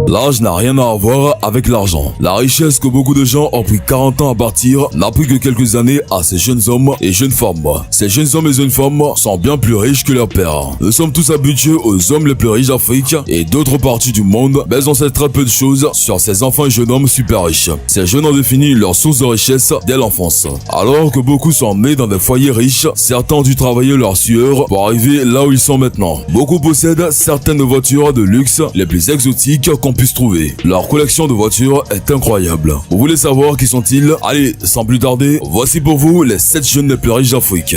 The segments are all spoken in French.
L'âge n'a rien à voir avec l'argent. La richesse que beaucoup de gens ont pris 40 ans à bâtir n'a pris que quelques années à ces jeunes hommes et jeunes femmes. Ces jeunes hommes et jeunes femmes sont bien plus riches que leurs pères. Nous sommes tous habitués aux hommes les plus riches d'Afrique et d'autres parties du monde, mais on sait très peu de choses sur ces enfants et jeunes hommes super riches. Ces jeunes ont défini leur source de richesse dès l'enfance. Alors que beaucoup sont nés dans des foyers riches, certains ont dû travailler leur sueur pour arriver là où ils sont maintenant. Beaucoup possèdent certaines voitures de luxe les plus exotiques qu'on puisse trouver. Leur collection de voitures est incroyable. Vous voulez savoir qui sont-ils? Allez, sans plus tarder, voici pour vous les 7 jeunes les plus riches d'Afrique.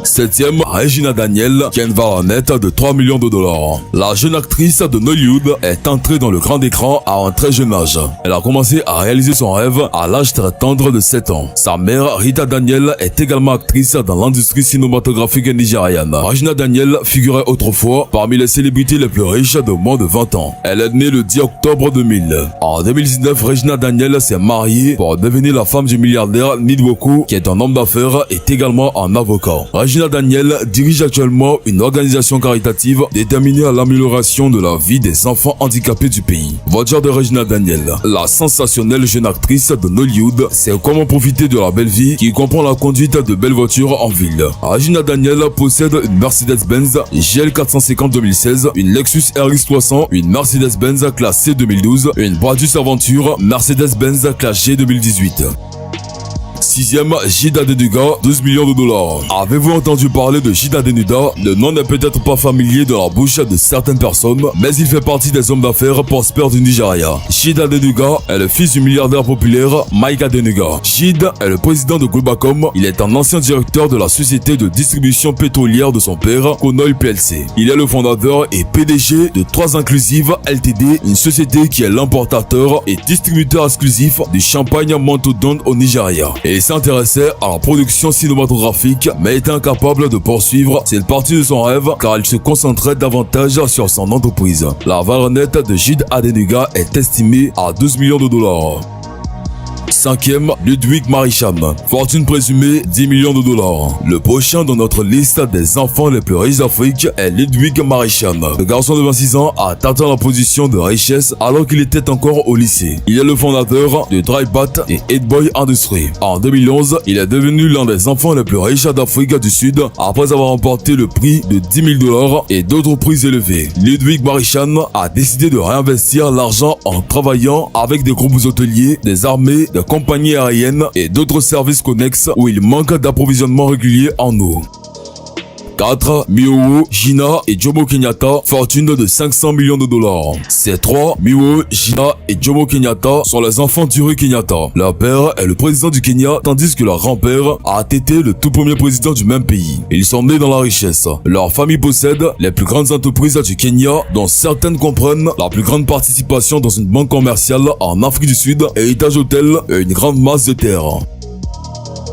7e, Regina Daniel, qui a une valeur nette de 3 millions de dollars. La jeune actrice de Nollywood est entrée dans le grand écran à un très jeune âge. Elle a commencé à réaliser son rêve à l'âge très tendre de 7 ans. Sa mère, Rita Daniel, est également actrice dans l'industrie cinématographique nigériane. Regina Daniel figurait autrefois parmi les célébrités les plus riches de moins de 20 ans. Elle est née le 10 octobre 2000. En 2019, Regina Daniel s'est mariée pour devenir la femme du milliardaire Ndwoku, qui est un homme d'affaires et également un avocat. Regina Daniel dirige actuellement une organisation caritative déterminée à l'amélioration de la vie des enfants handicapés du pays. Voiture de Regina Daniel, la sensationnelle jeune actrice de Nollywood sait comment profiter de la belle vie qui comprend la conduite de belles voitures en ville. Regina Daniel possède une Mercedes-Benz GL 450 2016, une Lexus RX 300, une Mercedes-Benz classe C 2012, une Brabus Aventure Mercedes-Benz classe G 2018. 6e, Jida Dennuga, 12 millions de dollars. Avez-vous entendu parler de Jida Dennuga? Le nom n'est peut-être pas familier dans la bouche de certaines personnes, mais il fait partie des hommes d'affaires prospères du Nigeria. Jida Dennuga est le fils du milliardaire populaire Mike Adenuga. Jida est le président de Globacom. Il est un ancien directeur de la société de distribution pétrolière de son père, Conoil PLC. Il est le fondateur et PDG de 3 Inclusive Ltd, une société qui est l'importateur et distributeur exclusif du champagne Manto Don au Nigeria. Il s'intéressait à la production cinématographique, mais était incapable de poursuivre cette partie de son rêve car il se concentrait davantage sur son entreprise. La valeur nette de Jida Adenuga est estimée à 12 millions de dollars. 5e, Ludwig Maricham. Fortune présumée 10 millions de dollars. Le prochain dans notre liste des enfants les plus riches d'Afrique est Ludwig Maricham. Le garçon de 26 ans a atteint la position de richesse alors qu'il était encore au lycée. Il est le fondateur de Drybat et Headboy Industries. En 2011, il est devenu l'un des enfants les plus riches d'Afrique du Sud après avoir remporté le prix de 10 000 dollars et d'autres prix élevés. Ludwig Maricham a décidé de réinvestir l'argent en travaillant avec des groupes hôteliers, des armées, des compagnies aériennes et d'autres services connexes où il manque d'approvisionnement régulier en eau. 4. Miwo, Gina et Jomo Kenyatta, fortune de 500 millions de dollars. Ces 3, Miwo, Gina et Jomo Kenyatta, sont les enfants d'Uhuru Kenyatta. Leur père est le président du Kenya, tandis que leur grand-père a été le tout premier président du même pays. Ils sont nés dans la richesse. Leur famille possède les plus grandes entreprises du Kenya, dont certaines comprennent la plus grande participation dans une banque commerciale en Afrique du Sud, héritage hôtel et une grande masse de terre.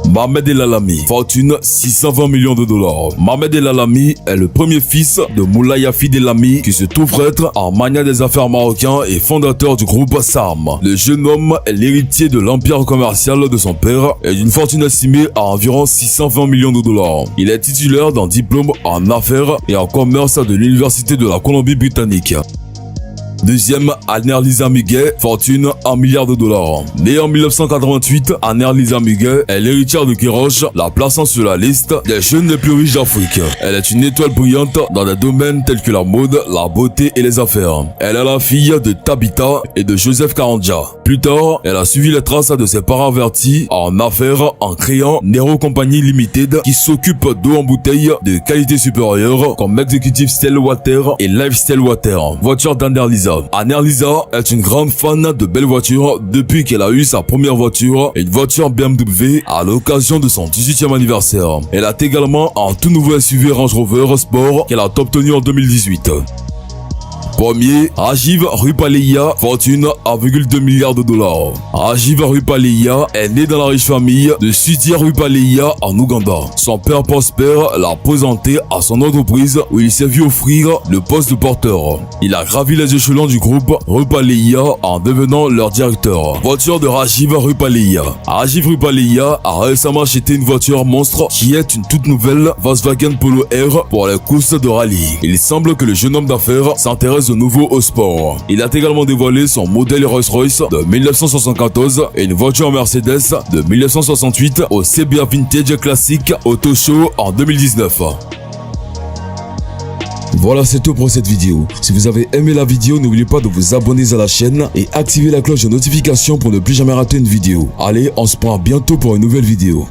Mohamed El Alami, fortune 620 millions de dollars. Mohamed El Alami est le premier fils de Moulay Yafid El Alami qui se trouve être un magnat des affaires marocain et fondateur du groupe SARM. Le jeune homme est l'héritier de l'empire commercial de son père et d'une fortune estimée à environ 620 millions de dollars. Il est titulaire d'un diplôme en affaires et en commerce de l'université de la Colombie-Britannique. 2e, Anerlisa Muguet, fortune 1 milliard de dollars. Née en 1988, Anerlisa Muguet est l'héritière de Kéroche, la plaçant sur la liste des jeunes les plus riches d'Afrique. Elle est une étoile brillante dans des domaines tels que la mode, la beauté et les affaires. Elle est la fille de Tabitha et de Joseph Karanja. Plus tard, elle a suivi les traces de ses parents avertis en affaires en créant Nero Company Limited qui s'occupe d'eau en bouteille de qualité supérieure comme Executive Still Water et Lifestyle Water. Voiture d'Anerlisa. Anerlisa est une grande fan de belles voitures depuis qu'elle a eu sa première voiture, une voiture BMW à l'occasion de son 18e anniversaire. Elle a également un tout nouveau SUV Range Rover Sport qu'elle a obtenu en 2018. Premier, Rajiv Rupaleya, fortune 1,2 milliard de dollars. Rajiv Rupaleya est né dans la riche famille de Sudhir Rupaleya en Ouganda. Son père Prosper l'a présenté à son entreprise où il s'est vu offrir le poste de porteur. Il a gravi les échelons du groupe Rupaleya en devenant leur directeur. Voiture de Rajiv Rupaleya. Rajiv Rupaleya a récemment acheté une voiture monstre qui est une toute nouvelle Volkswagen Polo R pour les courses de rallye. Il semble que le jeune homme d'affaires s'intéresse très nouveau au sport. Il a également dévoilé son modèle Rolls-Royce de 1974 et une voiture Mercedes de 1968 au CBA Vintage Classic Auto Show en 2019. Voilà, c'est tout pour cette vidéo. Si vous avez aimé la vidéo, n'oubliez pas de vous abonner à la chaîne et activer la cloche de notification pour ne plus jamais rater une vidéo. Allez, on se prend bientôt pour une nouvelle vidéo.